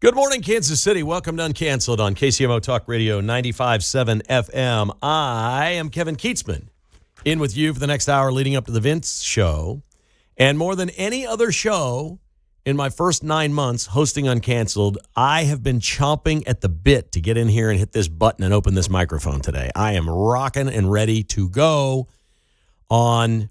Good morning, Kansas City. Welcome to Uncanceled on KCMO Talk Radio 95.7 FM. I am Kevin Kietzman, in with you for the next hour leading up to the Vince Show. And more than any other show in my first 9 months hosting Uncanceled, I have been chomping at the bit to get in here and hit this button and open this microphone today. I am rocking and ready to go on,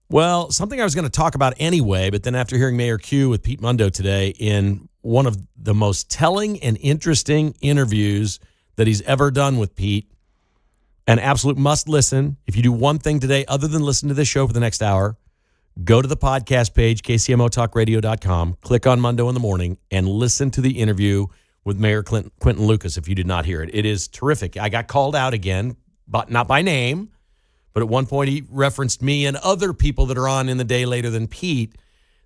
well, something I was going to talk about anyway, but then after hearing Mayor Q with Pete Mundo today in one of the most telling and interesting interviews that he's ever done with Pete, an absolute must listen. If you do one thing today other than listen to this show for the next hour, go to the podcast page, kcmotalkradio.com, click on Mundo in the Morning, and listen to the interview with Mayor Quinton Lucas if you did not hear it. It is terrific. I got called out again, but not by name, but at one point he referenced me and other people that are on in the day later than Pete,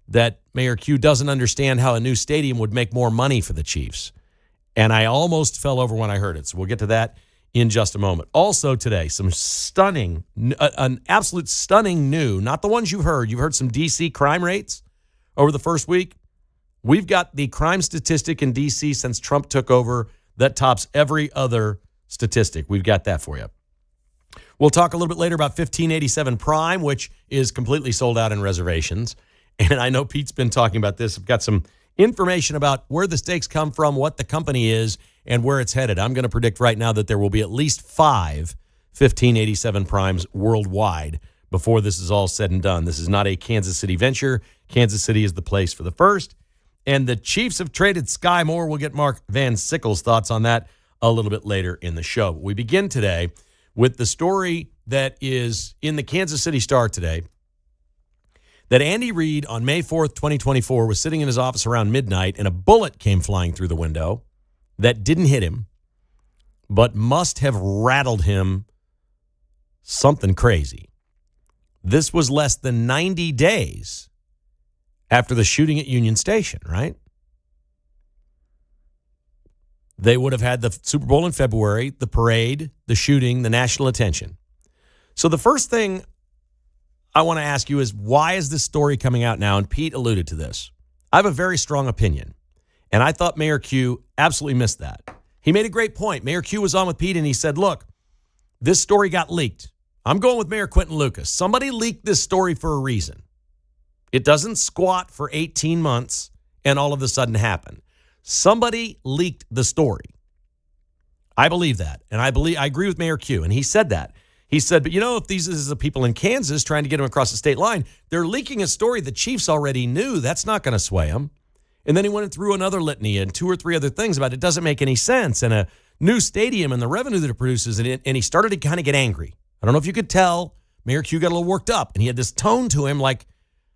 that Mayor Q doesn't understand how a new stadium would make more money for the Chiefs. And I almost fell over when I heard it. So we'll get to that in just a moment. Also today, some stunning, an absolute stunning new, not the ones you've heard. You've heard some D.C. crime rates over the first week. We've got the crime statistic in D.C. since Trump took over that tops every other statistic. We've got that for you. We'll talk a little bit later about 1587 Prime, which is completely sold out in reservations. And I know Pete's been talking about this. I've got some information about where the stakes come from, what the company is, and where it's headed. I'm going to predict right now that there will be at least 5 1587 Primes worldwide before this is all said and done. This is not a Kansas City venture. Kansas City is the place for the first. And the Chiefs have traded Sky Moore. We'll get Mark Van Sickle's thoughts on that a little bit later in the show. We begin today with the story that is in the Kansas City Star today, that Andy Reid on May 4th, 2024, was sitting in his office around midnight and a bullet came flying through the window that didn't hit him, but must have rattled him something crazy. This was less than 90 days after the shooting at Union Station, right? They would have had the Super Bowl in February, the parade, the shooting, the national attention. So the first thing I want to ask you is, why is this story coming out now? And Pete alluded to this. I have a very strong opinion, and I thought Mayor Q absolutely missed that. He made a great point. Mayor Q was on with Pete, and he said, look, this story got leaked. I'm going with Mayor Quinton Lucas. Somebody leaked this story for a reason. It doesn't squat for 18 months and all of a sudden happen. Somebody leaked the story. I believe that, and I agree with Mayor Q, and he said that. He said, but you know, if these is the people in Kansas trying to get him across the state line, they're leaking a story the Chiefs already knew. That's not going to sway them. And then he went through another litany and 2 or 3 other things about it doesn't make any sense, and a new stadium and the revenue that it produces. And he started to kind of get angry. I don't know if you could tell. Mayor Q got a little worked up, and he had this tone to him like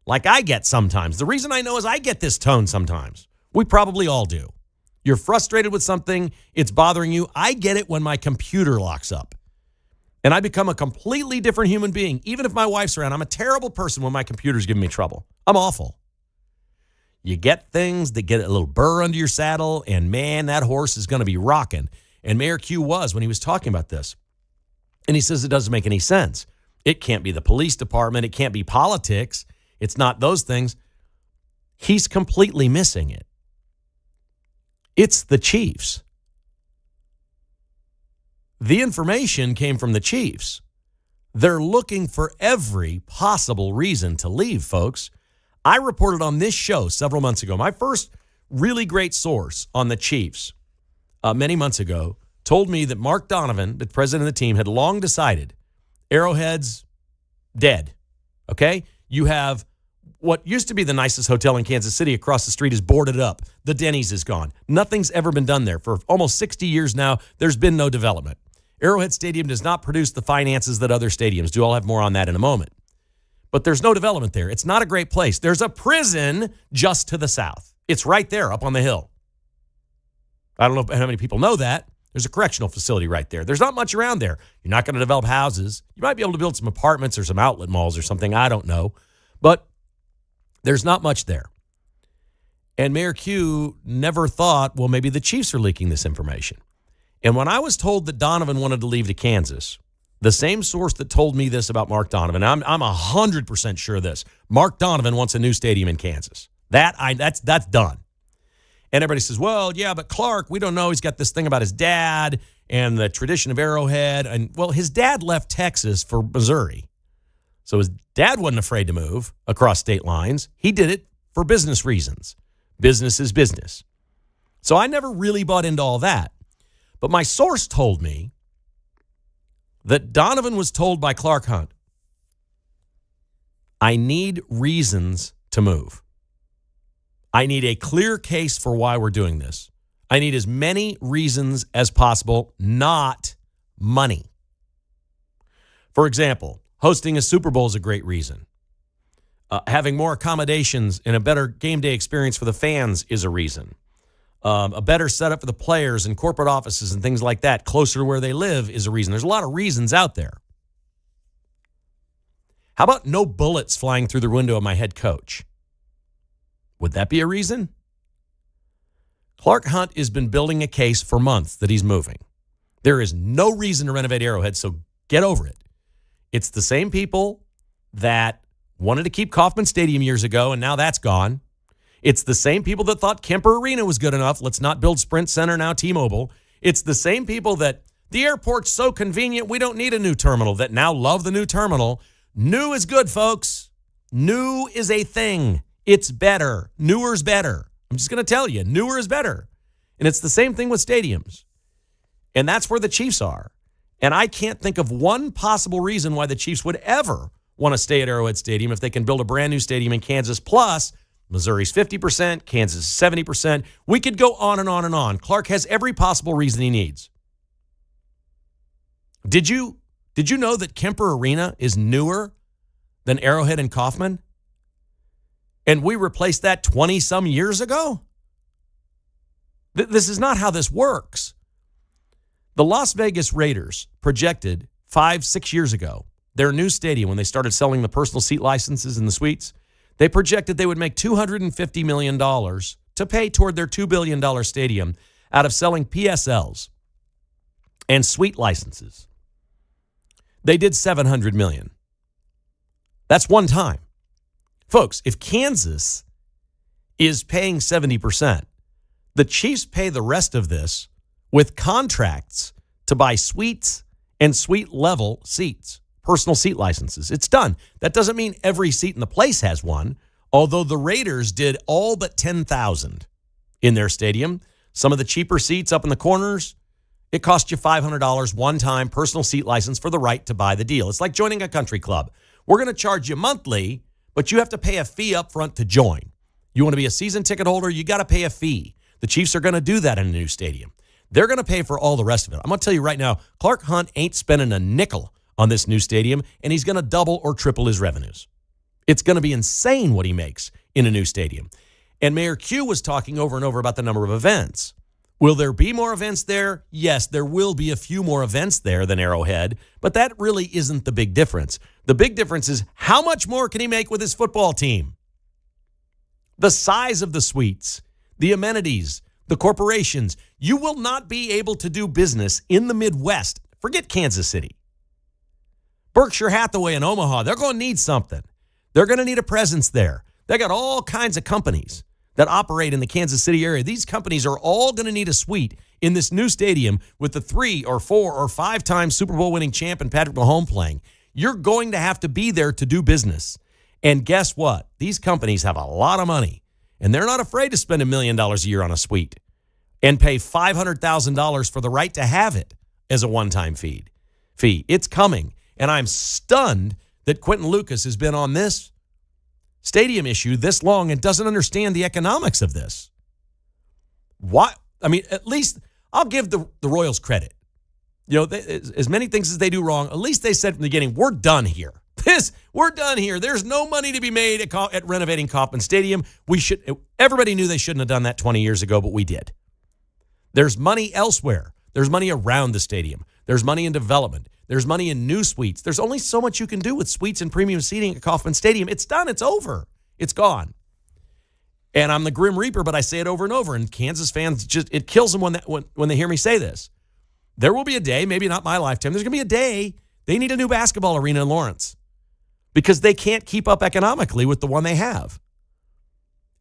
I get sometimes. The reason I know is I get this tone sometimes. We probably all do. You're frustrated with something. It's bothering you. I get it when my computer locks up. And I become a completely different human being. Even if my wife's around, I'm a terrible person when my computer's giving me trouble. I'm awful. You get things that get a little burr under your saddle, and man, that horse is going to be rocking. And Mayor Q was when he was talking about this. And he says it doesn't make any sense. It can't be the police department. It can't be politics. It's not those things. He's completely missing it. It's the Chiefs. The information came from the Chiefs. They're looking for every possible reason to leave, folks. I reported on this show several months ago. My first really great source on the Chiefs many months ago told me that Mark Donovan, the president of the team, had long decided Arrowhead's dead, okay? You have what used to be the nicest hotel in Kansas City across the street is boarded up. The Denny's is gone. Nothing's ever been done there. For almost 60 years now, there's been no development. Arrowhead Stadium does not produce the finances that other stadiums do. I'll have more on that in a moment. But there's no development there. It's not a great place. There's a prison just to the south. It's right there up on the hill. I don't know how many people know that. There's a correctional facility right there. There's not much around there. You're not going to develop houses. You might be able to build some apartments or some outlet malls or something. I don't know. But there's not much there. And Mayor Q never thought, well, maybe the Chiefs are leaking this information. And when I was told that Donovan wanted to leave to Kansas, the same source that told me this about Mark Donovan, I'm 100% sure of this. Mark Donovan wants a new stadium in Kansas. That's done. And everybody says, well, yeah, but Clark, we don't know. He's got this thing about his dad and the tradition of Arrowhead. And, well, his dad left Texas for Missouri. So his dad wasn't afraid to move across state lines. He did it for business reasons. Business is business. So I never really bought into all that. But my source told me that Donovan was told by Clark Hunt, I need reasons to move. I need a clear case for why we're doing this. I need as many reasons as possible, not money. For example, hosting a Super Bowl is a great reason. Having more accommodations and a better game day experience for the fans is a reason. A better setup for the players and corporate offices and things like that, closer to where they live, is a reason. There's a lot of reasons out there. How about no bullets flying through the window of my head coach? Would that be a reason? Clark Hunt has been building a case for months that he's moving. There is no reason to renovate Arrowhead, so get over it. It's the same people that wanted to keep Kauffman Stadium years ago, and now that's gone. It's the same people that thought Kemper Arena was good enough. Let's not build Sprint Center, now T-Mobile. It's the same people that the airport's so convenient, we don't need a new terminal, that now love the new terminal. New is good, folks. New is a thing. It's better. Newer's better. I'm just going to tell you, newer is better. And it's the same thing with stadiums. And that's where the Chiefs are. And I can't think of one possible reason why the Chiefs would ever want to stay at Arrowhead Stadium if they can build a brand new stadium in Kansas. Plus, Missouri's 50%, Kansas is 70%. We could go on and on and on. Clark has every possible reason he needs. Did you know that Kemper Arena is newer than Arrowhead and Kauffman? And we replaced that 20-some years ago? This is not how this works. The Las Vegas Raiders projected 5-6 years ago, their new stadium, when they started selling the personal seat licenses and the suites, they projected they would make $250 million to pay toward their $2 billion stadium out of selling PSLs and suite licenses. They did $700 million. That's one time. Folks, if Kansas is paying 70%, the Chiefs pay the rest of this with contracts to buy suites and suite-level seats, personal seat licenses. It's done. That doesn't mean every seat in the place has one, although the Raiders did all but 10,000 in their stadium. Some of the cheaper seats up in the corners, it cost you $500 one-time personal seat license for the right to buy the deal. It's like joining a country club. We're going to charge you monthly, but you have to pay a fee up front to join. You want to be a season ticket holder, you got to pay a fee. The Chiefs are going to do that in a new stadium. They're going to pay for all the rest of it. I'm going to tell you right now, Clark Hunt ain't spending a nickel on this new stadium, and he's going to double or triple his revenues. It's going to be insane what he makes in a new stadium. And Mayor Q was talking over and over about the number of events. Will there be more events there? Yes, there will be a few more events there than Arrowhead, but that really isn't the big difference. The big difference is how much more can he make with his football team? The size of the suites, the amenities, the corporations. You will not be able to do business in the Midwest. Forget Kansas City. Berkshire Hathaway in Omaha, they're going to need something. They're going to need a presence there. They got all kinds of companies that operate in the Kansas City area. These companies are all going to need a suite in this new stadium with the 3 or 4 or 5-time Super Bowl winning champ and Patrick Mahomes playing. You're going to have to be there to do business. And guess what? These companies have a lot of money, and they're not afraid to spend $1 million a year on a suite and pay $500,000 for the right to have it as a one-time fee. It's coming, and I'm stunned that Quentin Lucas has been on this stadium issue this long and doesn't understand the economics of this. Why? I mean, at least I'll give the Royals credit. You know, as many things as they do wrong, at least they said from the beginning, we're done here. We're done here. There's no money to be made at renovating Kauffman Stadium. Everybody knew they shouldn't have done that 20 years ago, but we did. There's money elsewhere. There's money around the stadium. There's money in development. There's money in new suites. There's only so much you can do with suites and premium seating at Kauffman Stadium. It's done. It's over. It's gone. And I'm the Grim Reaper, but I say it over and over. And Kansas fans, it kills them when they hear me say this. There will be a day, maybe not my lifetime, there's going to be a day they need a new basketball arena in Lawrence because they can't keep up economically with the one they have.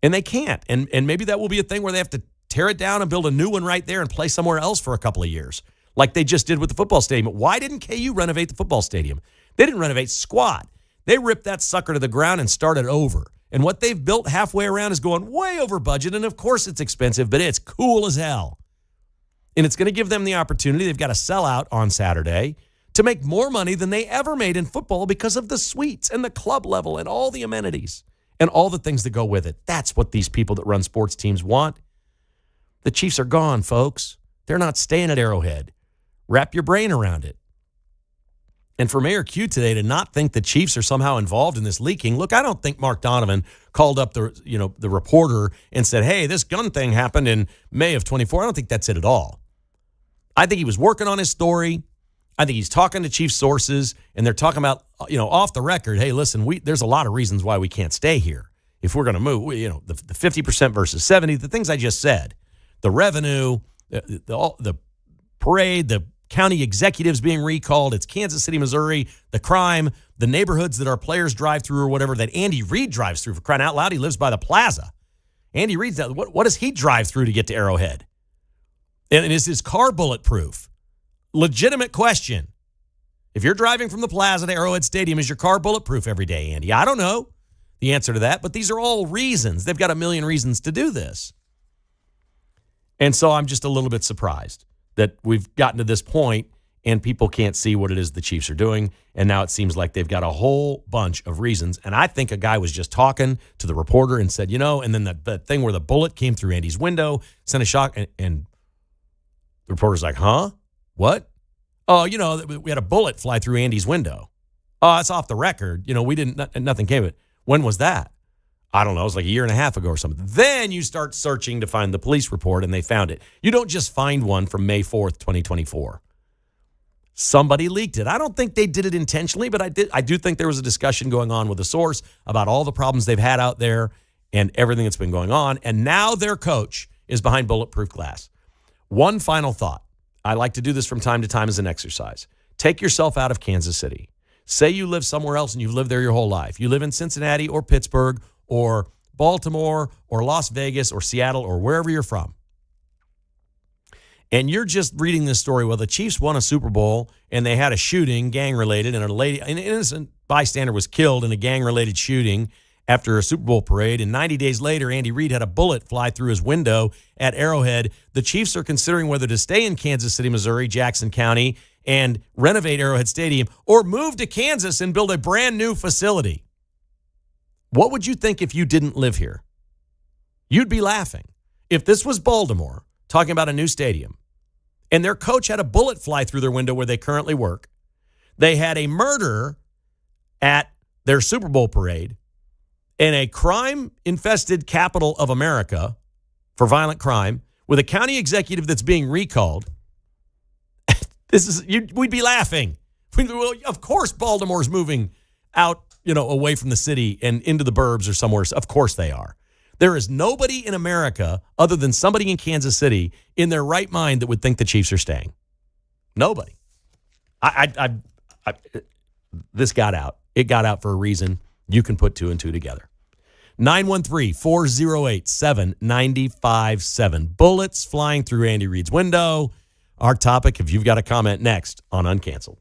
And they can't. And maybe that will be a thing where they have to tear it down and build a new one right there and play somewhere else for a couple of years, like they just did with the football stadium. Why didn't KU renovate the football stadium? They didn't renovate squat. They ripped that sucker to the ground and started over. And what they've built halfway around is going way over budget. And of course it's expensive, but it's cool as hell. And it's going to give them the opportunity. They've got to sell out on Saturday to make more money than they ever made in football because of the suites and the club level and all the amenities and all the things that go with it. That's what these people that run sports teams want. The Chiefs are gone, folks. They're not staying at Arrowhead. Wrap your brain around it. And for Mayor Q today to not think the Chiefs are somehow involved in this leaking. Look, I don't think Mark Donovan called up the reporter and said, hey, this gun thing happened in May of 24. I don't think that's it at all. I think he was working on his story. I think he's talking to Chief sources, and they're talking about, off the record, hey, listen, there's a lot of reasons why we can't stay here if we're going to move. The 50% versus 70, the things I just said, the revenue, the parade, the county executives being recalled. It's Kansas City, Missouri, the crime, the neighborhoods that our players drive through or whatever that Andy Reid drives through. For crying out loud, he lives by the plaza. Andy Reid's what does he drive through to get to Arrowhead? And is his car bulletproof? Legitimate question. If you're driving from the plaza to Arrowhead Stadium, is your car bulletproof every day, Andy? I don't know the answer to that, but these are all reasons. They've got a million reasons to do this. And so I'm just a little bit surprised that we've gotten to this point and people can't see what it is the Chiefs are doing. And now it seems like they've got a whole bunch of reasons. And I think a guy was just talking to the reporter and said, and then the thing where the bullet came through Andy's window, sent a shock, and the reporter's like, huh? What? Oh, we had a bullet fly through Andy's window. Oh, it's off the record. We didn't, nothing came of it. When was that? I don't know. It was like a year and a half ago or something. Then you start searching to find the police report, and they found it. You don't just find one from May 4th, 2024. Somebody leaked it. I don't think they did it intentionally, but I do think there was a discussion going on with a source about all the problems they've had out there and everything that's been going on. And now their coach is behind bulletproof glass. One final thought. I like to do this from time to time as an exercise. Take yourself out of Kansas City. Say you live somewhere else and you've lived there your whole life. You live in Cincinnati or Pittsburgh or Baltimore or Las Vegas or Seattle or wherever you're from. And you're just reading this story. Well, the Chiefs won a Super Bowl and they had a shooting, gang-related, and an innocent bystander was killed in a gang-related shooting after a Super Bowl parade. And 90 days later, Andy Reid had a bullet fly through his window at Arrowhead. The Chiefs are considering whether to stay in Kansas City, Missouri, Jackson County, and renovate Arrowhead Stadium, or move to Kansas and build a brand new facility. What would you think if you didn't live here? You'd be laughing. If this was Baltimore talking about a new stadium and their coach had a bullet fly through their window where they currently work, they had a murder at their Super Bowl parade, in a crime-infested capital of America for violent crime, with a county executive that's being recalled, we'd be laughing. Well, of course Baltimore's moving out, away from the city and into the burbs or somewhere. Of course they are. There is nobody in America other than somebody in Kansas City in their right mind that would think the Chiefs are staying. Nobody. This got out. It got out for a reason. You can put two and two together. 913-408-7957. Bullets flying through Andy Reid's window. Our topic, if you've got a comment, next on Uncanceled.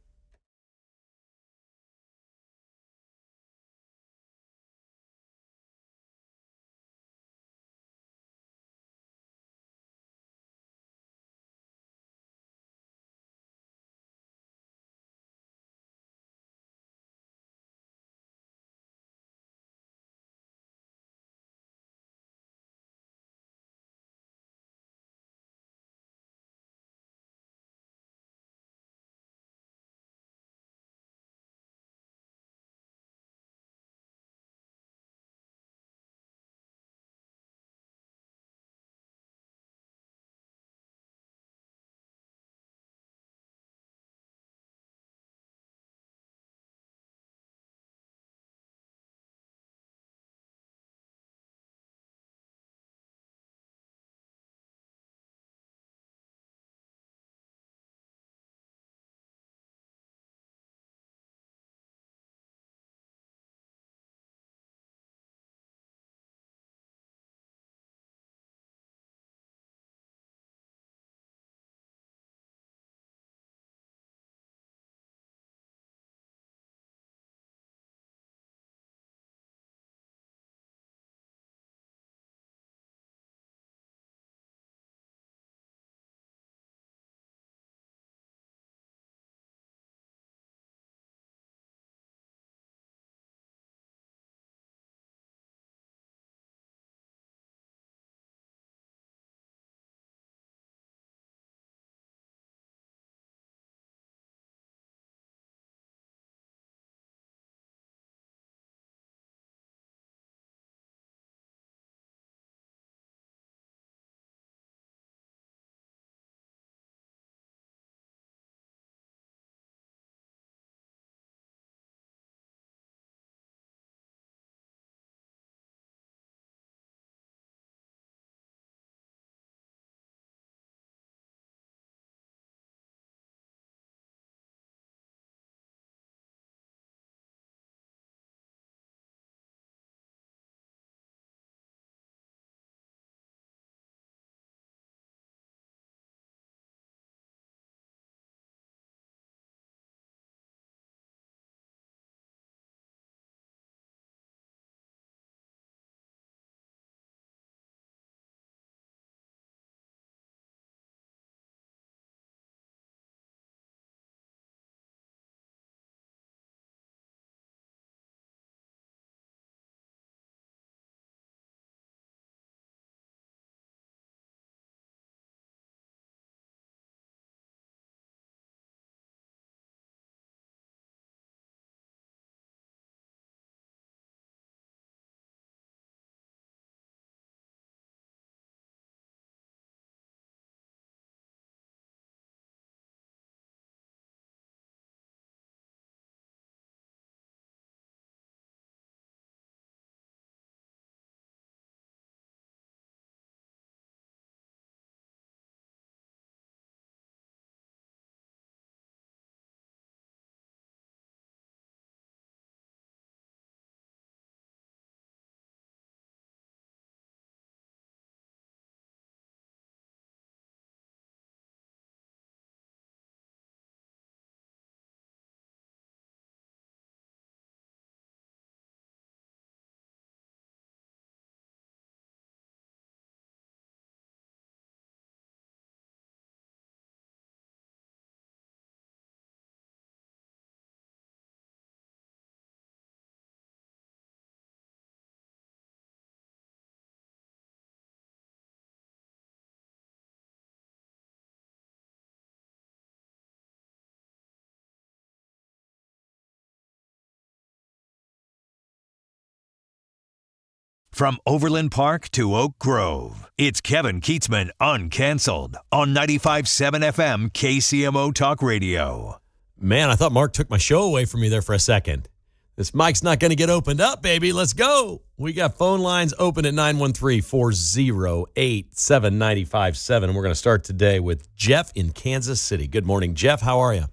From Overland Park to Oak Grove, it's Kevin Kietzman Uncanceled on 95.7 FM KCMO Talk Radio. Man, I thought Mark took my show away from me there for a second. This mic's not going to get opened up, baby. Let's go. We got phone lines open at 913-408-7957. And we're going to start today with Jeff in Kansas City. Good morning, Jeff. How are you?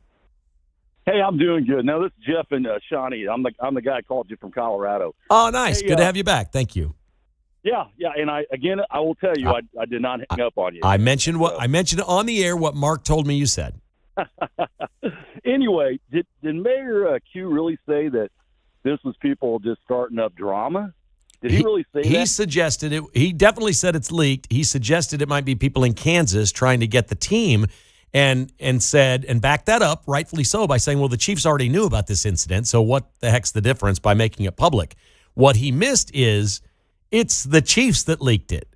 Hey, I'm doing good. No, this is Jeff and Shawnee. I'm the guy who called you from Colorado. Oh, nice. Hey, good to have you back. Thank you. Yeah. And I will tell you, I did not hang up on you. I mentioned on the air what Mark told me you said. Anyway, did Mayor Q really say that this was people just starting up drama? Did he really say that? He suggested it. He definitely said it's leaked. He suggested it might be people in Kansas trying to get the team. And said, and backed that up, rightfully so, by saying, well, the Chiefs already knew about this incident, so what the heck's the difference by making it public? What he missed is it's the Chiefs that leaked it.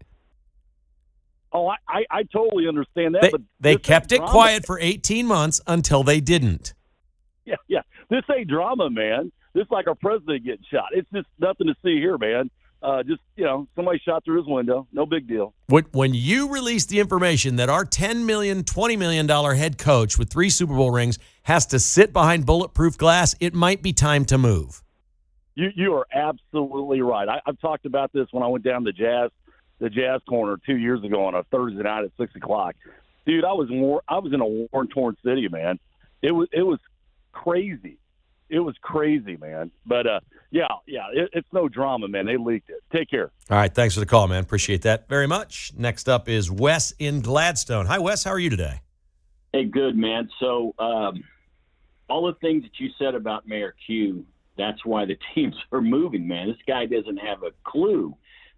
Oh, I totally understand that. But they kept it quiet for 18 months until they didn't. Yeah. This ain't drama, man. This is like our president getting shot. It's just nothing to see here, man. Somebody shot through his window. No big deal. When you release the information that our $10 million, $20 million head coach with 3 Super Bowl rings has to sit behind bulletproof glass, it might be time to move. You are absolutely right. I've talked about this when I went down the Jazz Corner 2 years ago on a Thursday night at 6 o'clock. Dude, I was in a war-torn city, man. It was crazy. It was crazy, man. But, it's no drama, man. They leaked it. Take care. All right, thanks for the call, man. Appreciate that very much. Next up is Wes in Gladstone. Hi, Wes. How are you today? Hey, good, man. So all the things that you said about Mayor Q, that's why the teams are moving, man. This guy doesn't have a clue.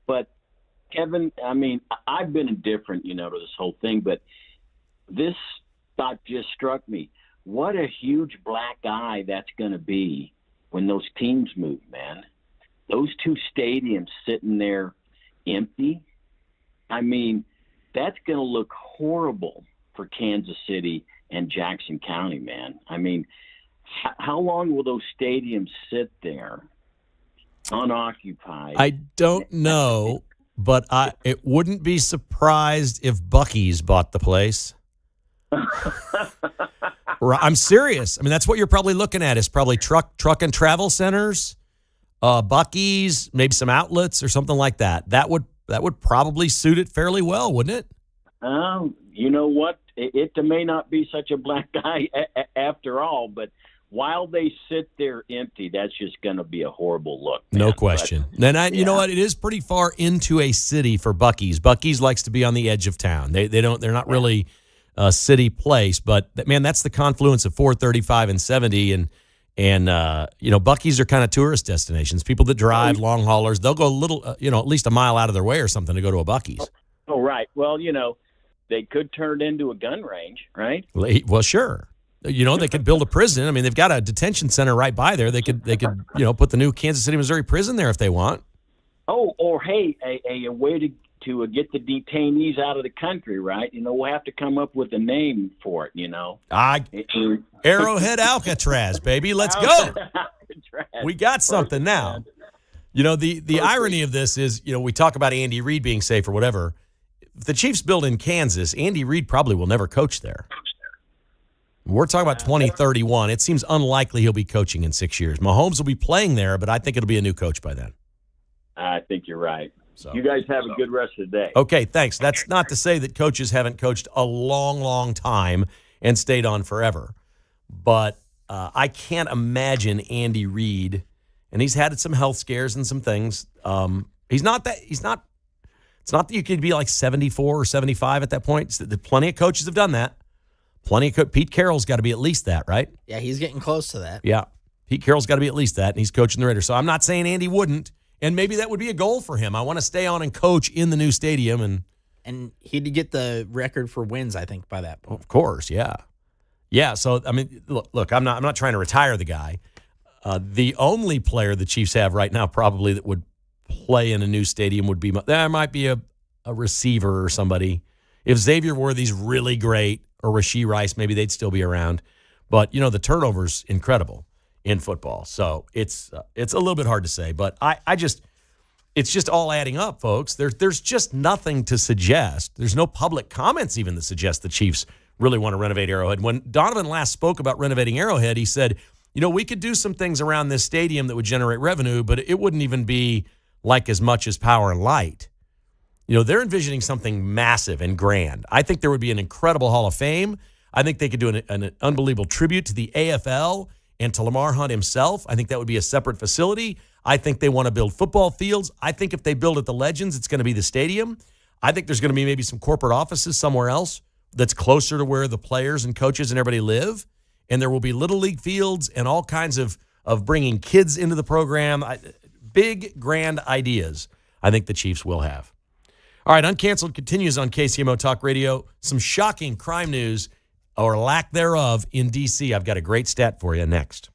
But, Kevin, I mean, I've been indifferent, to this whole thing, but this thought just struck me. What a huge black eye that's going to be when those teams move, man. Those 2 stadiums sitting there empty. I mean, that's going to look horrible for Kansas City and Jackson County, man. I mean, how long will those stadiums sit there unoccupied? I don't know, but it wouldn't be surprised if Buc-ee's bought the place. I'm serious. I mean, that's what you're probably looking at is probably truck and travel centers, Buc-ee's, maybe some outlets or something like that. That would probably suit it fairly well, wouldn't it? You know what? It may not be such a black eye after all, but while they sit there empty, that's just going to be a horrible look, man. No question. You know what? It is pretty far into a city for Buc-ee's. Buc-ee's likes to be on the edge of town. They're not really a city place, but man, that's the confluence of 435 and 70, and Buc-ee's are kind of tourist destinations. People that drive, long haulers, they'll go a little, at least a mile out of their way or something to go to a Buc-ee's. Oh, right. Well, they could turn it into a gun range, right? Well, sure. They could build a prison. I mean, they've got a detention center right by there. They could put the new Kansas City, Missouri prison there if they want. Oh, or hey, a way to get the detainees out of the country, right? We'll have to come up with a name for it, Arrowhead Alcatraz, baby. Let's go. We got something now. The irony of this is, we talk about Andy Reid being safe or whatever. If the Chiefs build in Kansas, Andy Reid probably will never coach there. We're talking about 2031. It seems unlikely he'll be coaching in 6 years. Mahomes will be playing there, but I think it'll be a new coach by then. I think you're right. So, you guys have a good rest of the day. Okay, thanks. That's not to say that coaches haven't coached a long, long time and stayed on forever. But I can't imagine Andy Reid, and he's had some health scares and some things. It's not that you could be like 74 or 75 at that point. Plenty of coaches have done that. Pete Carroll's got to be at least that, right? Yeah, he's getting close to that. Yeah. Pete Carroll's got to be at least that, and he's coaching the Raiders. So I'm not saying Andy wouldn't. And maybe that would be a goal for him. I want to stay on and coach in the new stadium. And he'd get the record for wins, I think, by that point. Of course, yeah. Yeah, so, I mean, look, I'm not trying to retire the guy. The only player the Chiefs have right now probably that would play in a new stadium would be, there might be a receiver or somebody. If Xavier Worthy's really great or Rashee Rice, maybe they'd still be around. But, the turnover's incredible in football. So it's a little bit hard to say. But I just It's just all adding up, folks. There's just nothing to suggest. There's no public comments even to suggest the Chiefs really want to renovate Arrowhead. When Donovan last spoke about renovating Arrowhead, he said, we could do some things around this stadium that would generate revenue, but it wouldn't even be like as much as Power and Light. They're envisioning something massive and grand. I think there would be an incredible Hall of Fame. I think they could do an unbelievable tribute to the AFL and to Lamar Hunt himself. I think that would be a separate facility. I think they want to build football fields. I think if they build at the Legends, it's going to be the stadium. I think there's going to be maybe some corporate offices somewhere else that's closer to where the players and coaches and everybody live. And there will be Little League fields and all kinds of bringing kids into the program. Big, grand ideas I think the Chiefs will have. All right, Uncanceled continues on KCMO Talk Radio. Some shocking crime news or lack thereof in D.C. I've got a great stat for you next.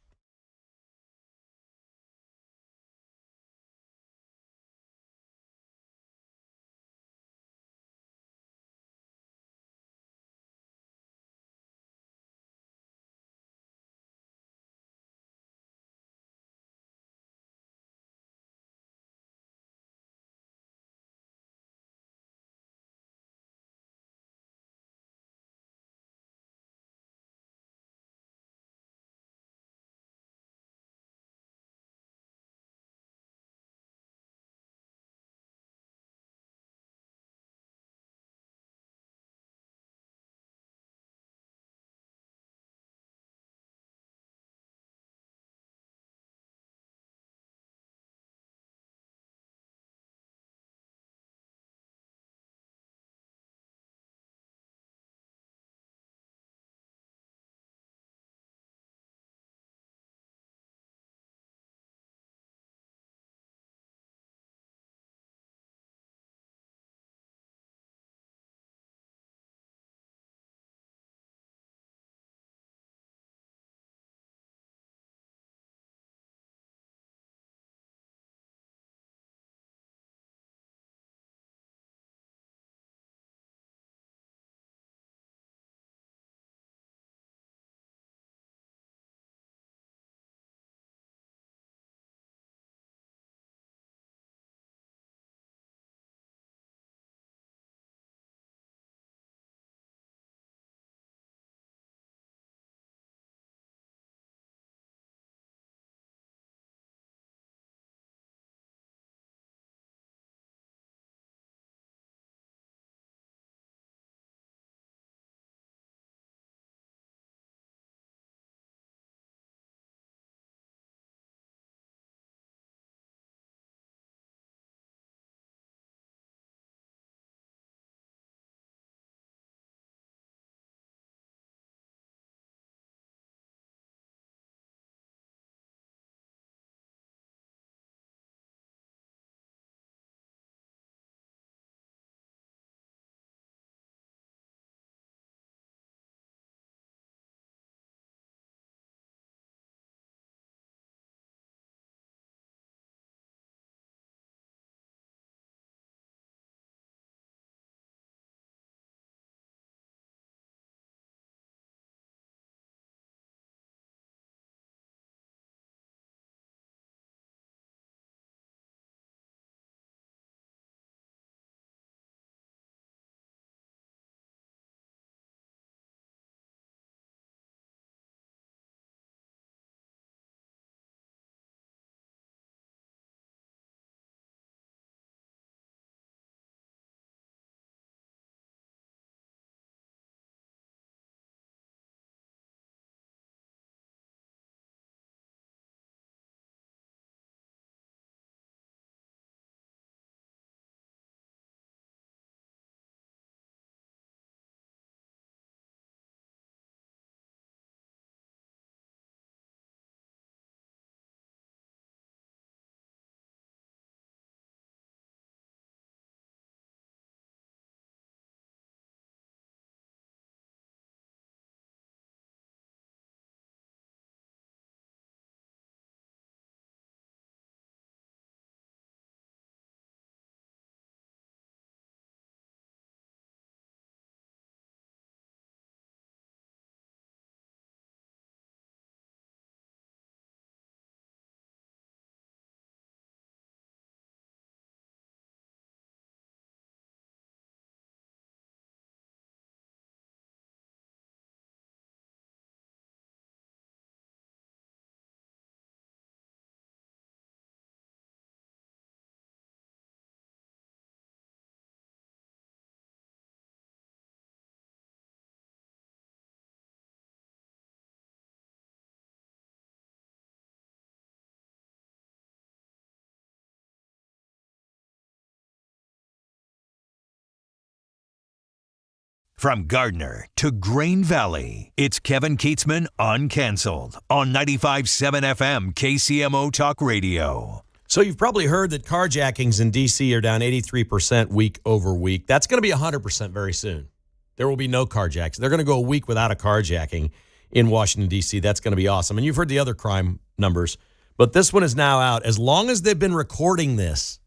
From Gardner to Grain Valley, it's Kevin Kietzman Uncanceled on 95.7 FM KCMO Talk Radio. So you've probably heard that carjackings in D.C. are down 83% week over week. That's going to be 100% very soon. There will be no carjacks. They're going to go a week without a carjacking in Washington, D.C. That's going to be awesome. And you've heard the other crime numbers, but this one is now out. As long as they've been recording this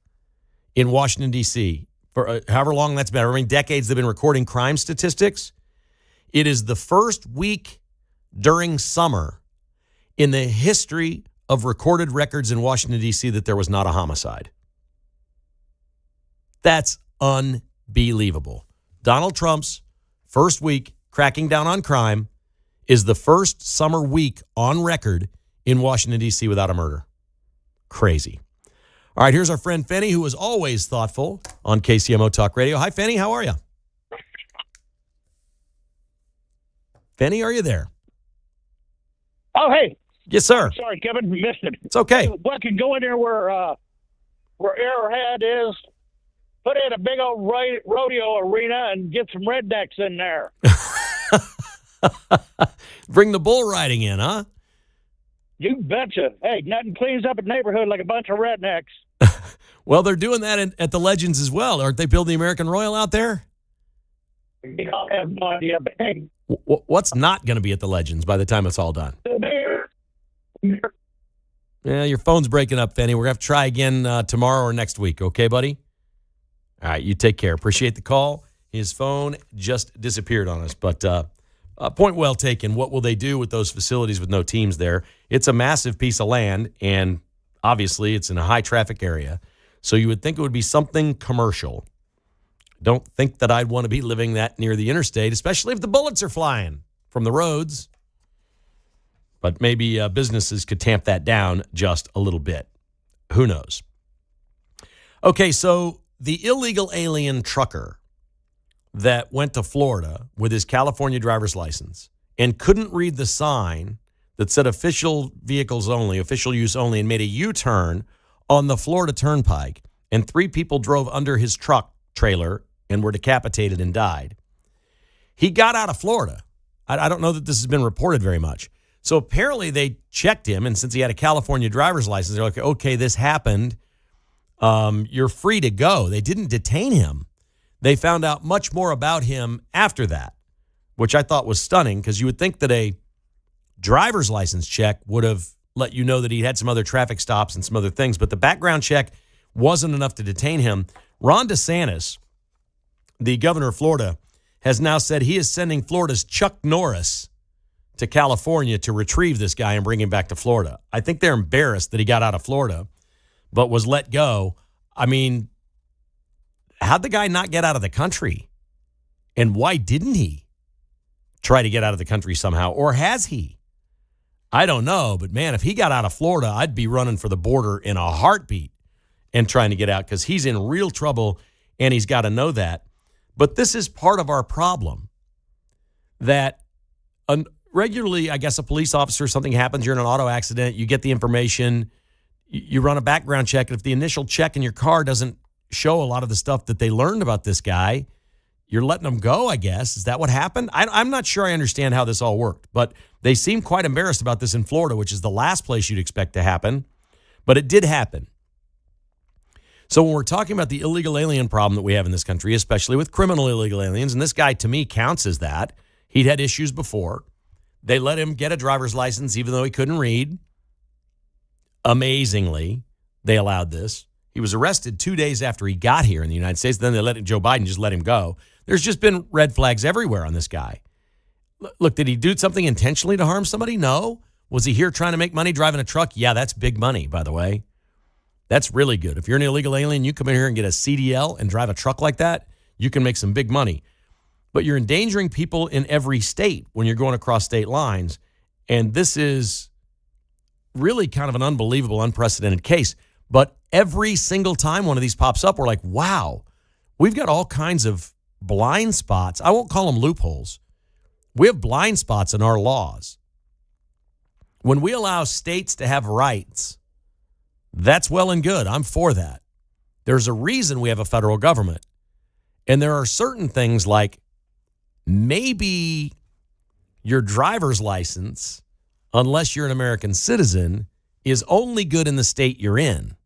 in Washington, D.C., for however long that's been, I mean, decades they've been recording crime statistics, it is the first week during summer in the history of recorded records in Washington, D.C. that there was not a homicide. That's unbelievable. Donald Trump's first week cracking down on crime is the first summer week on record in Washington, D.C. without a murder. Crazy. All right, here's our friend Fenny, who is always thoughtful on KCMO Talk Radio. Hi, Fenny. How are you? Fenny, are you there? Oh, hey. Yes, sir. Sorry, Kevin, we missed it. It's okay. What can go in there where Arrowhead is, put in a big old rodeo arena and get some rednecks in there. Bring the bull riding in, huh? You betcha. Hey, nothing cleans up a neighborhood like a bunch of rednecks. Well, they're doing that at the Legends as well. Aren't they building the American Royal out there? I have no idea. But hey, What's not going to be at the Legends by the time it's all done? Yeah, your phone's breaking up, Fenny. We're going to have to try again tomorrow or next week. Okay, buddy? All right, you take care. Appreciate the call. His phone just disappeared on us, but point well taken. What will they do with those facilities with no teams there? It's a massive piece of land, and obviously it's in a high-traffic area, so you would think it would be something commercial. Don't think that I'd want to be living that near the interstate, especially if the bullets are flying from the roads. But maybe businesses could tamp that down just a little bit. Who knows? Okay, so the illegal alien trucker that went to Florida with his California driver's license and couldn't read the sign that said official vehicles only, official use only, and made a U-turn on the Florida Turnpike, and 3 people drove under his truck trailer and were decapitated and died. He got out of Florida. I don't know that this has been reported very much. So apparently they checked him, and since he had a California driver's license, they're like, okay, this happened. You're free to go. They didn't detain him. They found out much more about him after that, which I thought was stunning, because you would think that a driver's license check would have let you know that he had some other traffic stops and some other things, but the background check wasn't enough to detain him. Ron DeSantis, the governor of Florida, has now said he is sending Florida's Chuck Norris to California to retrieve this guy and bring him back to Florida. I think they're embarrassed that he got out of Florida but was let go. I mean, how'd the guy not get out of the country? And why didn't he try to get out of the country somehow? Or has he? I don't know. But, man, if he got out of Florida, I'd be running for the border in a heartbeat and trying to get out, because he's in real trouble, and he's got to know that. But this is part of our problem, that regularly, I guess, a police officer, something happens, you're in an auto accident, you get the information, you run a background check, and if the initial check in your car doesn't show a lot of the stuff that they learned about this guy, you're letting them go, I guess. Is that what happened? I'm not sure I understand how this all worked, but they seem quite embarrassed about this in Florida, which is the last place you'd expect to happen, but it did happen. So when we're talking about the illegal alien problem that we have in this country, especially with criminal illegal aliens, and this guy to me counts as that, he'd had issues before. They let him get a driver's license even though he couldn't read. Amazingly, they allowed this. He was arrested 2 days after he got here in the United States. Then Joe Biden just let him go. There's just been red flags everywhere on this guy. Look, did he do something intentionally to harm somebody? No. Was he here trying to make money driving a truck? Yeah, that's big money, by the way. That's really good. If you're an illegal alien, you come in here and get a CDL and drive a truck like that, you can make some big money. But you're endangering people in every state when you're going across state lines. And this is really kind of an unbelievable, unprecedented case. But every single time one of these pops up, we're like, wow, we've got all kinds of blind spots. I won't call them loopholes. We have blind spots in our laws. When we allow states to have rights, that's well and good. I'm for that. There's a reason we have a federal government. And there are certain things like maybe your driver's license, unless you're an American citizen, is only good in the state you're in.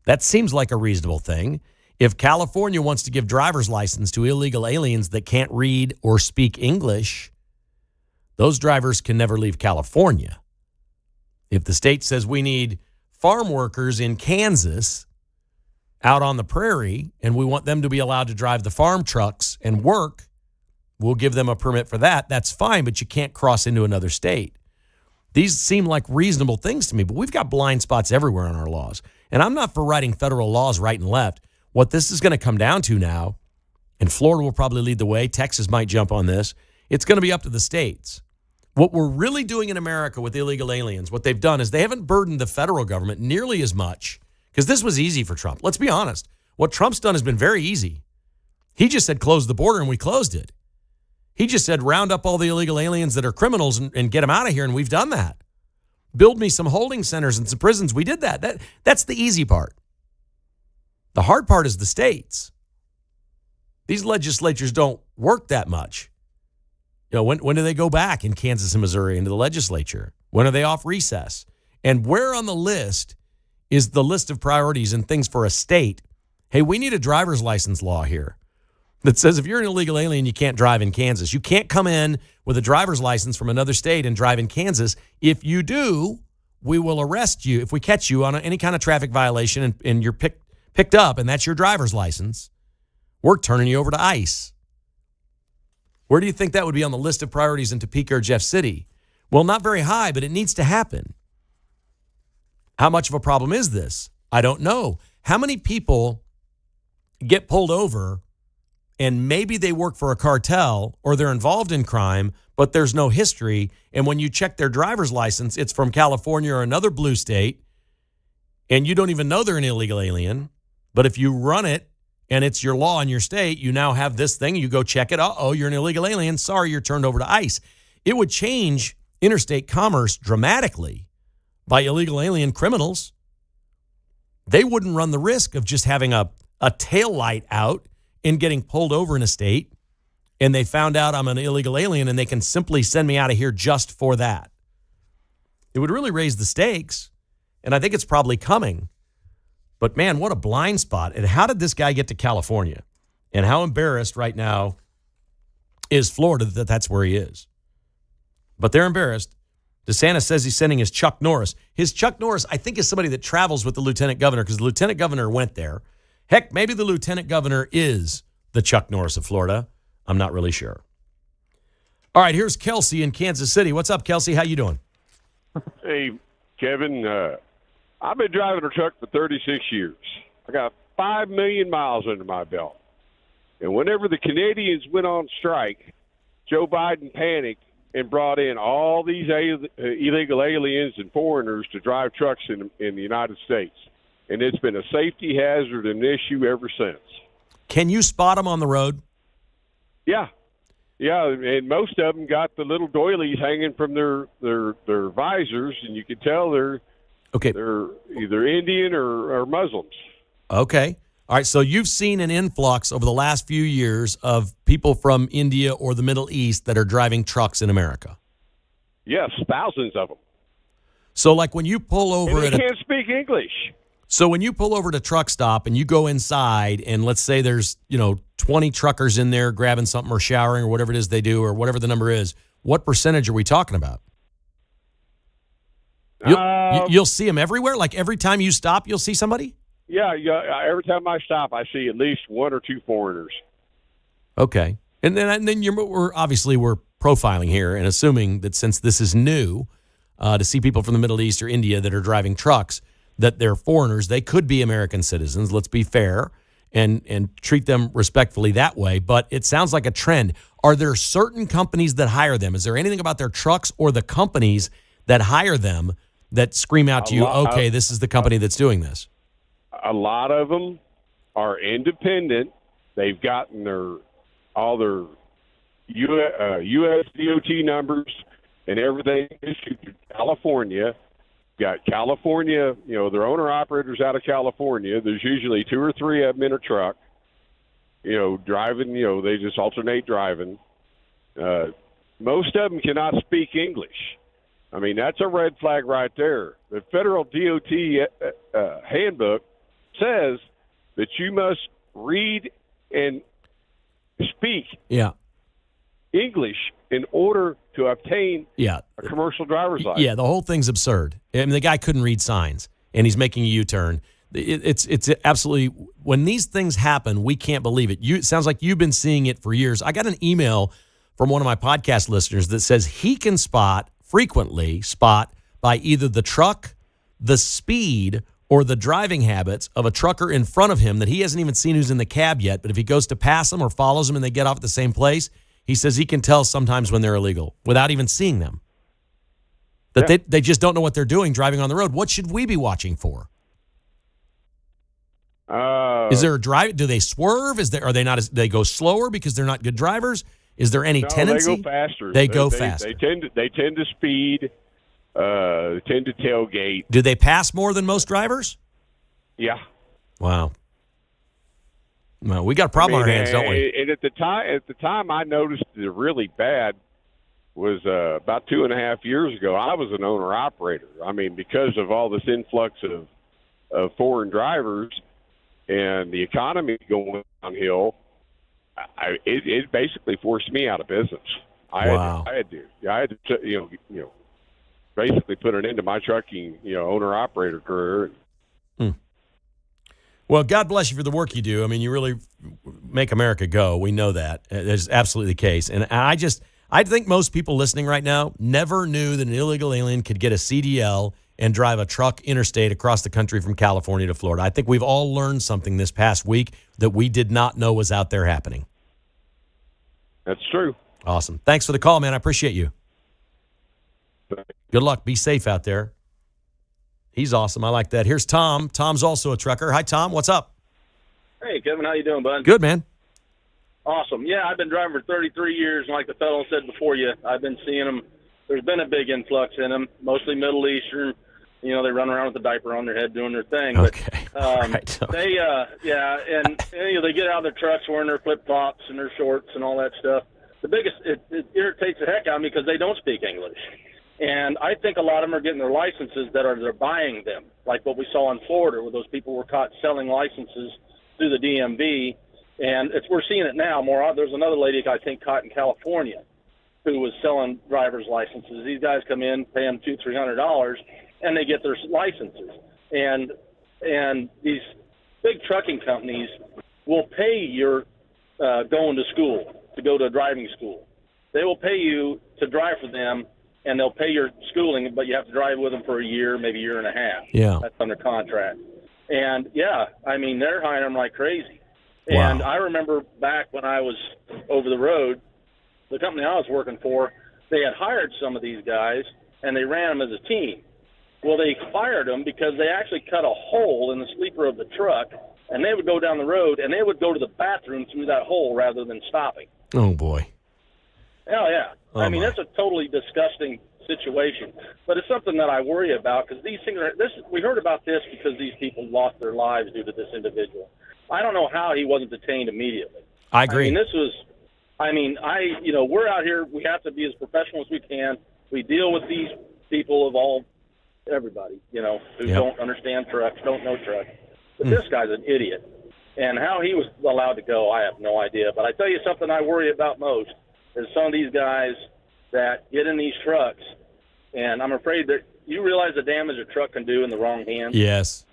That seems like a reasonable thing. If California wants to give driver's license to illegal aliens that can't read or speak English, those drivers can never leave California. If the state says we need farm workers in Kansas out on the prairie and we want them to be allowed to drive the farm trucks and work, we'll give them a permit for that. That's fine, but you can't cross into another state. These seem like reasonable things to me, but we've got blind spots everywhere in our laws. And I'm not for writing federal laws right and left. What this is going to come down to now, and Florida will probably lead the way, Texas might jump on this, it's going to be up to the states. What we're really doing in America with illegal aliens, what they've done is they haven't burdened the federal government nearly as much, because this was easy for Trump. Let's be honest. What Trump's done has been very easy. He just said close the border, and we closed it. He just said round up all the illegal aliens that are criminals and get them out of here, and we've done that. Build me some holding centers and some prisons. We did that. That's the easy part. The hard part is the states. These legislatures don't work that much. You know, when do they go back in Kansas and Missouri into the legislature? When are they off recess? And where on the list is the list of priorities and things for a state? Hey, we need a driver's license law here that says if you're an illegal alien, you can't drive in Kansas. You can't come in with a driver's license from another state and drive in Kansas. If you do, we will arrest you. If we catch you on any kind of traffic violation and you're picked up and that's your driver's license, we're turning you over to ICE. Where do you think that would be on the list of priorities in Topeka or Jeff City? Well, not very high, but it needs to happen. How much of a problem is this? I don't know. How many people get pulled over and maybe they work for a cartel or they're involved in crime, but there's no history, and when you check their driver's license, it's from California or another blue state, and you don't even know they're an illegal alien, but if you run it, and it's your law in your state, you now have this thing, you go check it, you're an illegal alien, sorry, you're turned over to ICE. It would change interstate commerce dramatically by illegal alien criminals. They wouldn't run the risk of just having a tail light out and getting pulled over in a state, and they found out I'm an illegal alien and they can simply send me out of here just for that. It would really raise the stakes, and I think it's probably coming. But man, what a blind spot. And how did this guy get to California? And how embarrassed right now is Florida that that's where he is? But they're embarrassed. DeSantis says he's sending his Chuck Norris. His Chuck Norris, I think, is somebody that travels with the lieutenant governor because the lieutenant governor went there. Heck, maybe the lieutenant governor is the Chuck Norris of Florida. I'm not really sure. All right, here's Kelsey in Kansas City. What's up, Kelsey? How you doing? Hey, Kevin. I've been driving a truck for 36 years. I got 5 million miles under my belt. And whenever the Canadians went on strike, Joe Biden panicked and brought in all these illegal aliens and foreigners to drive trucks in the United States. And it's been a safety hazard and issue ever since. Can you spot them on the road? Yeah. Yeah, and most of them got the little doilies hanging from their visors, and you can tell they're either Indian or Muslims. Okay. All right, so you've seen an influx over the last few years of people from India or the Middle East that are driving trucks in America. Yes, thousands of them. So like when you pull over and they can't speak English. So when you pull over at a truck stop and you go inside and let's say there's, 20 truckers in there grabbing something or showering or whatever it is they do or whatever the number is, what percentage are we talking about? You'll see them everywhere? Like every time you stop, you'll see somebody? Yeah. Every time I stop, I see at least one or two foreigners. Okay. And then we're profiling here and assuming that since this is new, to see people from the Middle East or India that are driving trucks, that they're foreigners. They could be American citizens. Let's be fair and treat them respectfully that way. But it sounds like a trend. Are there certain companies that hire them? Is there anything about their trucks or the companies that hire them that scream out to you, okay, this is the company that's doing this? A lot of them are independent. They've gotten all their U.S. DOT numbers and everything issued to California. Got California, their owner-operators out of California. There's usually 2 or 3 of them in a truck. driving. They just alternate driving. Most of them cannot speak English. I mean, that's a red flag right there. The federal DOT handbook says that you must read and speak English in order to obtain a commercial driver's license. Yeah, the whole thing's absurd. I mean, the guy couldn't read signs, and he's making a U-turn. It's absolutely, when these things happen, we can't believe it. It sounds like you've been seeing it for years. I got an email from one of my podcast listeners that says he can frequently spot by either the truck, the speed, or the driving habits of a trucker in front of him that he hasn't even seen who's in the cab yet. But if he goes to pass them or follows them and they get off at the same place, he says he can tell sometimes when they're illegal without even seeing them. That they just don't know what they're doing driving on the road. What should we be watching for? Is there a drive? Do they swerve? Are they not? They go slower because they're not good drivers? Is there any tendency? They go faster. They go faster. They tend to speed. They tend to tailgate. Do they pass more than most drivers? Yeah. Wow. Well, we got a problem on our hands, don't we? And at the time, I noticed it really bad was about 2.5 years ago. I was an owner operator. I mean, because of all this influx of foreign drivers and the economy going downhill, it basically forced me out of business. I had to basically put an end to my trucking, owner operator career. Well, God bless you for the work you do. I mean, you really make America go. We know that. That is absolutely the case. And I think most people listening right now never knew that an illegal alien could get a CDL and drive a truck interstate across the country from California to Florida. I think we've all learned something this past week that we did not know was out there happening. That's true. Awesome. Thanks for the call, man. I appreciate you. Good luck. Be safe out there. He's awesome. I like that. Here's Tom. Tom's also a trucker. Hi, Tom. What's up? Hey, Kevin. How you doing, bud? Good, man. Awesome. Yeah, I've been driving for 33 years, and like the fellow said before you, I've been seeing them. There's been a big influx in them, mostly Middle Eastern. They run around with a diaper on their head doing their thing. Okay. But, they, and they get out of their trucks wearing their flip-flops and their shorts and all that stuff. The biggest, it irritates the heck out of me because they don't speak English. And I think a lot of them are getting their licenses they're buying them, like what we saw in Florida where those people were caught selling licenses through the DMV. And we're seeing it now more. There's another lady I think caught in California who was selling driver's licenses. These guys come in, pay them $200-300, and they get their licenses. And these big trucking companies will pay your going to school, to go to a driving school. They will pay you to drive for them, and they'll pay your schooling, but you have to drive with them for a year, maybe a year and a half. Yeah. That's under contract. And, they're hiring them like crazy. Wow. And I remember back when I was over the road, the company I was working for, they had hired some of these guys, and they ran them as a team. Well, they fired them because they actually cut a hole in the sleeper of the truck, and they would go down the road, and they would go to the bathroom through that hole rather than stopping. Oh, boy. Hell, yeah. Oh, that's a totally disgusting situation. But it's something that I worry about because these things we heard about this because these people lost their lives due to this individual. I don't know how he wasn't detained immediately. I agree. We're out here. We have to be as professional as we can. We deal with these people of everybody, who don't understand trucks, don't know trucks. But this guy's an idiot. And how he was allowed to go, I have no idea. But I tell you something I worry about most is some of these guys that get in these trucks, and I'm afraid that you realize the damage a truck can do in the wrong hands. Yes.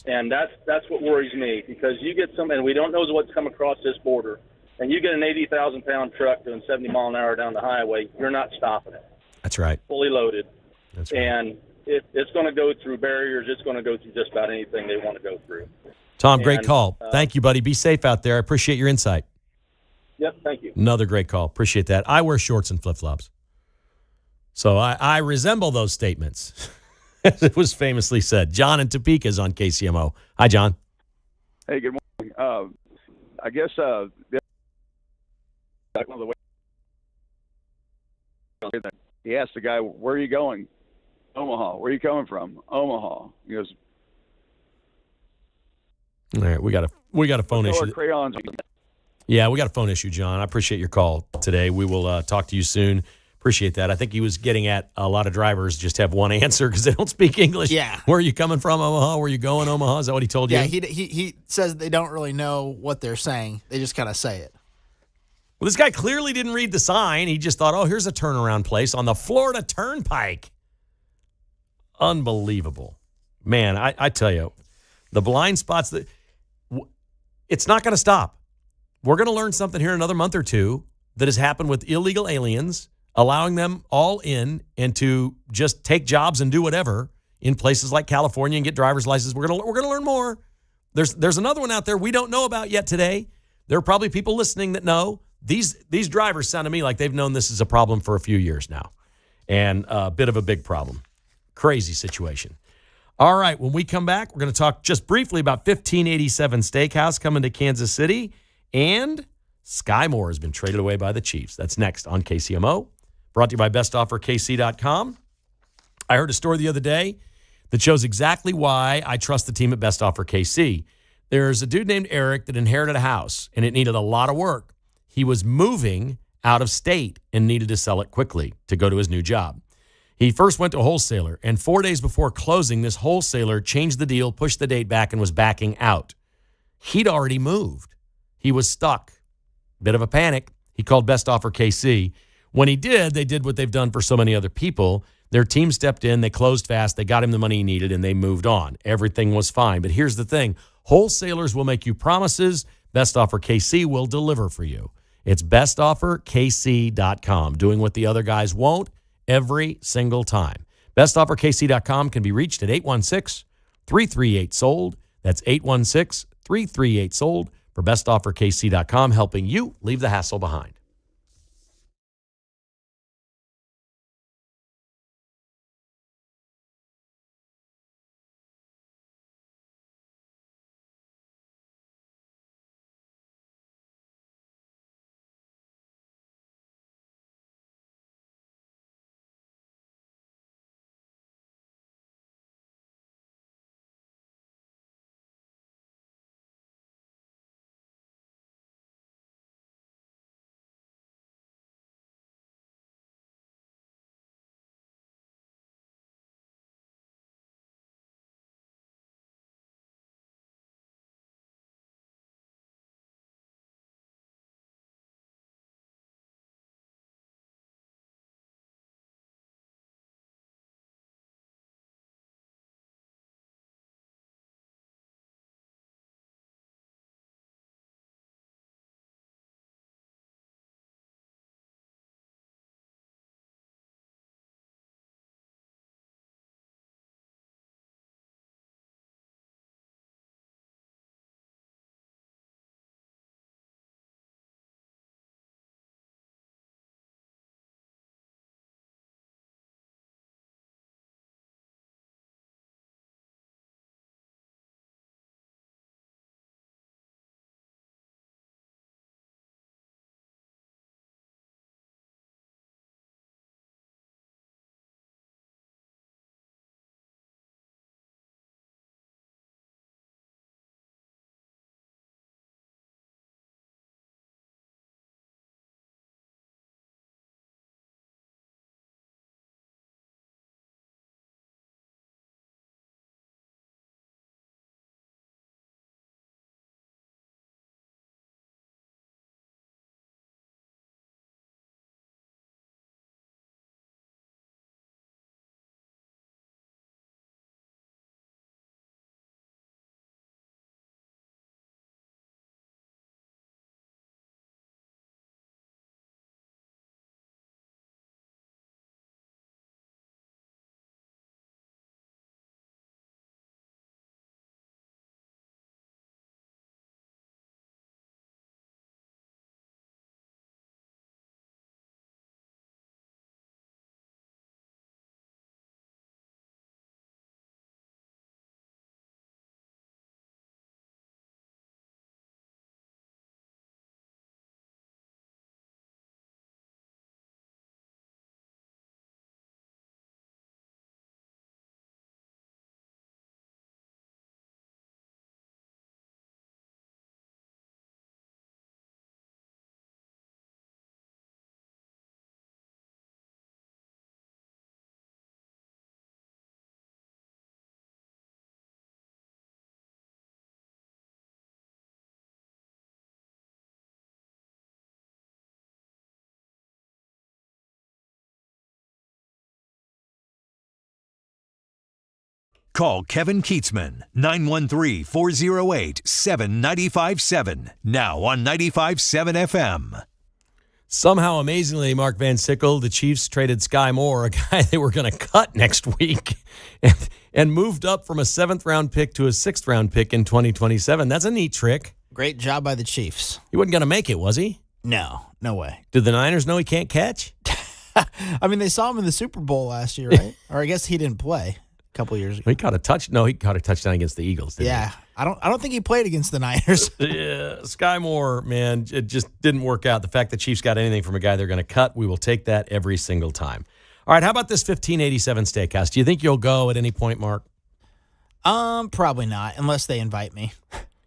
And that's what worries me because you get and we don't know what's come across this border, and you get an 80,000-pound truck doing 70 mile an hour down the highway, you're not stopping it. That's right. Fully loaded. That's right. And it's going to go through barriers. It's going to go through just about anything they want to go through. Tom, great call. Thank you, buddy. Be safe out there. I appreciate your insight. Yep, thank you. Another great call. Appreciate that. I wear shorts and flip-flops. So I resemble those statements, as it was famously said. John in Topeka is on KCMO. Hi, John. Hey, good morning. I guess he asked the guy, where are you going? Omaha. Where are you coming from? Omaha. He goes, all right, we got a phone issue. Crayons. Yeah, we got a phone issue, John. I appreciate your call today. We will talk to you soon. Appreciate that. I think he was getting at a lot of drivers just have one answer because they don't speak English. Yeah. Where are you coming from, Omaha? Where are you going, Omaha? Is that what he told you? Yeah, he says they don't really know what they're saying. They just kind of say it. Well, this guy clearly didn't read the sign. He just thought, oh, here's a turnaround place on the Florida Turnpike. Unbelievable. Man, I tell you, the blind spots, it's not going to stop. We're going to learn something here in another month or two that has happened with illegal aliens, allowing them all in and to just take jobs and do whatever in places like California and get driver's licenses. We're going to learn more. There's another one out there we don't know about yet today. There are probably people listening that know. These drivers sound to me like they've known this is a problem for a few years now, and a bit of a big problem. Crazy situation. All right, when we come back, we're going to talk just briefly about 1587 Steakhouse coming to Kansas City, and Sky Moore has been traded away by the Chiefs. That's next on KCMO, brought to you by bestofferkc.com. I heard a story the other day that shows exactly why I trust the team at Best Offer KC. There's a dude named Eric that inherited a house, and it needed a lot of work. He was moving out of state and needed to sell it quickly to go to his new job. He first went to a wholesaler, and 4 days before closing, this wholesaler changed the deal, pushed the date back, and was backing out. He'd already moved. He was stuck. Bit of a panic. He called Best Offer KC. When he did, they did what they've done for so many other people. Their team stepped in, they closed fast, they got him the money he needed, and they moved on. Everything was fine. But here's the thing. Wholesalers will make you promises. Best Offer KC will deliver for you. It's bestofferkc.com, doing what the other guys won't every single time. Bestofferkc.com can be reached at 816-338-SOLD. That's 816-338-SOLD for bestofferkc.com, helping you leave the hassle behind. Call Kevin Kietzman, 913-408-7957. Now on 95.7 FM. Somehow, amazingly, Mark Van Sickle, the Chiefs traded Sky Moore, a guy they were going to cut next week, and moved up from a 7th-round pick to a 6th-round pick in 2027. That's a neat trick. Great job by the Chiefs. He wasn't going to make it, was he? No way. Did the Niners know he can't catch? I mean, they saw him in the Super Bowl last year, right? Or I guess he didn't play a couple years ago. He caught a touchdown against the Eagles, didn't Yeah. I don't think he played against the Niners. Yeah, Sky Moore, man, it just didn't work out. The fact that Chiefs got anything from a guy they're going to cut, we will take that every single time. All right, how about this 1587 Steakhouse? Do you think you'll go at any point, Mark? Probably not, unless they invite me.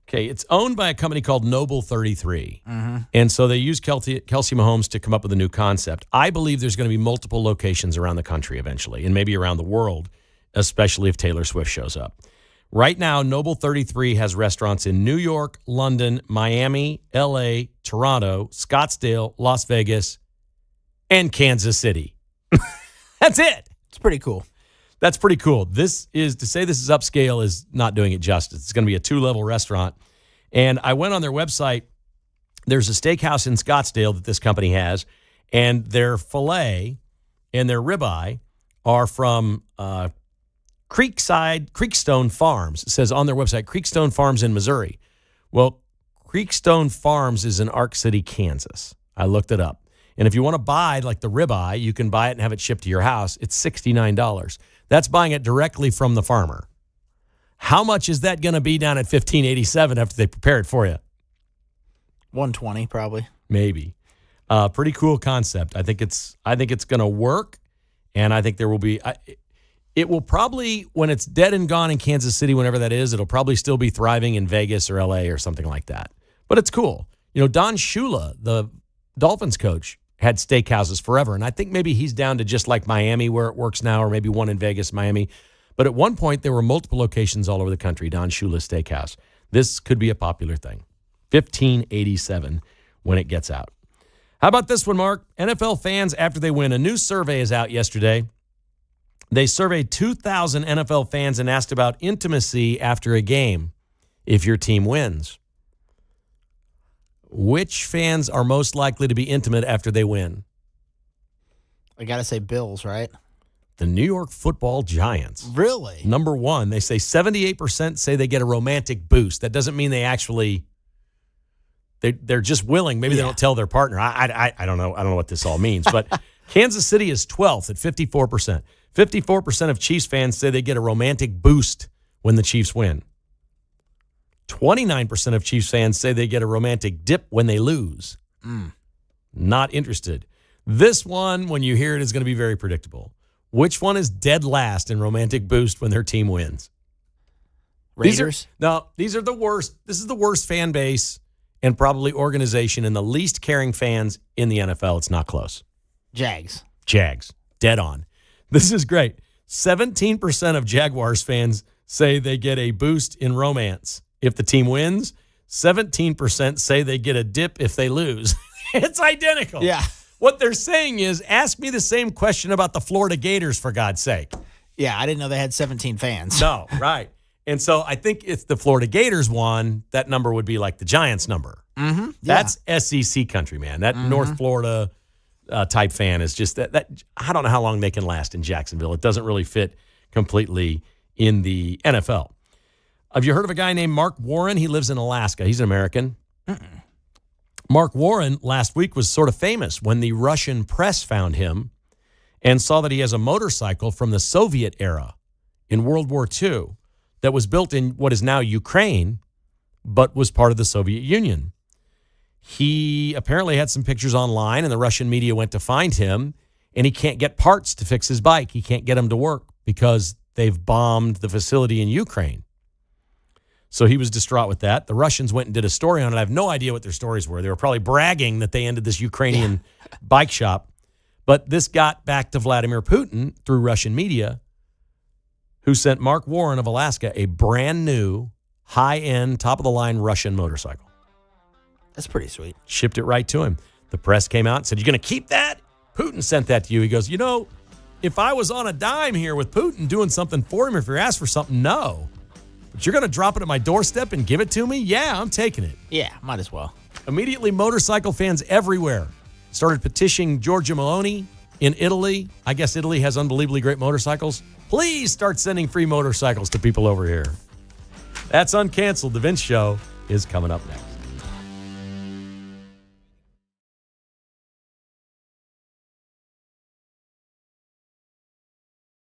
Okay, it's owned by a company called Noble 33. Mm-hmm. And so they use Kelsey Mahomes to come up with a new concept. I believe there's going to be multiple locations around the country eventually, and maybe around the world, especially if Taylor Swift shows up. Right now, Noble 33 has restaurants in New York, London, Miami, L.A., Toronto, Scottsdale, Las Vegas, and Kansas City. That's it. It's pretty cool. That's pretty cool. To say this is upscale is not doing it justice. It's going to be a 2-level restaurant. And I went on their website. There's a steakhouse in Scottsdale that this company has, and their filet and their ribeye are from Creekstone Farms. It says on their website, Creekstone Farms in Missouri. Well, Creekstone Farms is in Ark City, Kansas. I looked it up. And if you want to buy like the ribeye, you can buy it and have it shipped to your house. It's $69. That's buying it directly from the farmer. How much is that going to be down at 1587 after they prepare it for you? 120 probably. Maybe. Pretty cool concept. I think it's going to work, and I think there will be. It will probably, when it's dead and gone in Kansas City, whenever that is, it'll probably still be thriving in Vegas or LA or something like that. But it's cool. You know, Don Shula, the Dolphins coach, had steakhouses forever, and I think maybe he's down to just like Miami where it works now, or maybe one in Vegas, Miami. But at one point, there were multiple locations all over the country, Don Shula's Steakhouse. This could be a popular thing. 1587 when it gets out. How about this one, Mark? NFL fans, after they win, a new survey is out yesterday. They surveyed 2,000 NFL fans and asked about intimacy after a game if your team wins. Which fans are most likely to be intimate after they win? I got to say Bills, right? The New York Football Giants. Really? Number one, they say 78% say they get a romantic boost. That doesn't mean they actually, they're just willing. Maybe they don't tell their partner. I don't know. I don't know what this all means. But Kansas City is 12th at 54%. 54% of Chiefs fans say they get a romantic boost when the Chiefs win. 29% of Chiefs fans say they get a romantic dip when they lose. Not interested. This one, when you hear it, is going to be very predictable. Which one is dead last in romantic boost when their team wins? Raiders? These are the worst. This is the worst fan base and probably organization and the least caring fans in the NFL. It's not close. Jags. Dead on. This is great. 17% of Jaguars fans say they get a boost in romance if the team wins. 17% say they get a dip if they lose. It's identical. Yeah. What they're saying is, ask me the same question about the Florida Gators, for God's sake. Yeah, I didn't know they had 17 fans. No, right. And so I think if the Florida Gators won, that number would be like the Giants number. Mm-hmm. That's SEC country, man. That North Florida type fan is just that. I don't know how long they can last in Jacksonville. It doesn't really fit completely in the NFL. Have you heard of a guy named Mark Warren? He lives in Alaska. He's an American. Mark Warren last week was sort of famous when the Russian press found him and saw that he has a motorcycle from the Soviet era in World War II that was built in what is now Ukraine, but was part of the Soviet Union. He apparently had some pictures online, and the Russian media went to find him, and he can't get parts to fix his bike. He can't get him to work because they've bombed the facility in Ukraine. So he was distraught with that. The Russians went and did a story on it. I have no idea what their stories were. They were probably bragging that they ended this Ukrainian bike shop. But this got back to Vladimir Putin through Russian media, who sent Mark Warren of Alaska a brand new, high-end, top-of-the-line Russian motorcycle. That's pretty sweet. Shipped it right to him. The press came out and said, "You going to keep that?" Putin sent that to you. He goes, if I was on a dime here with Putin doing something for him, if you're asked for something, no. But you're going to drop it at my doorstep and give it to me? Yeah, I'm taking it. Yeah, might as well. Immediately, motorcycle fans everywhere started petitioning Giorgia Meloni in Italy. I guess Italy has unbelievably great motorcycles. Please start sending free motorcycles to people over here. That's Uncanceled. The Vince Show is coming up next.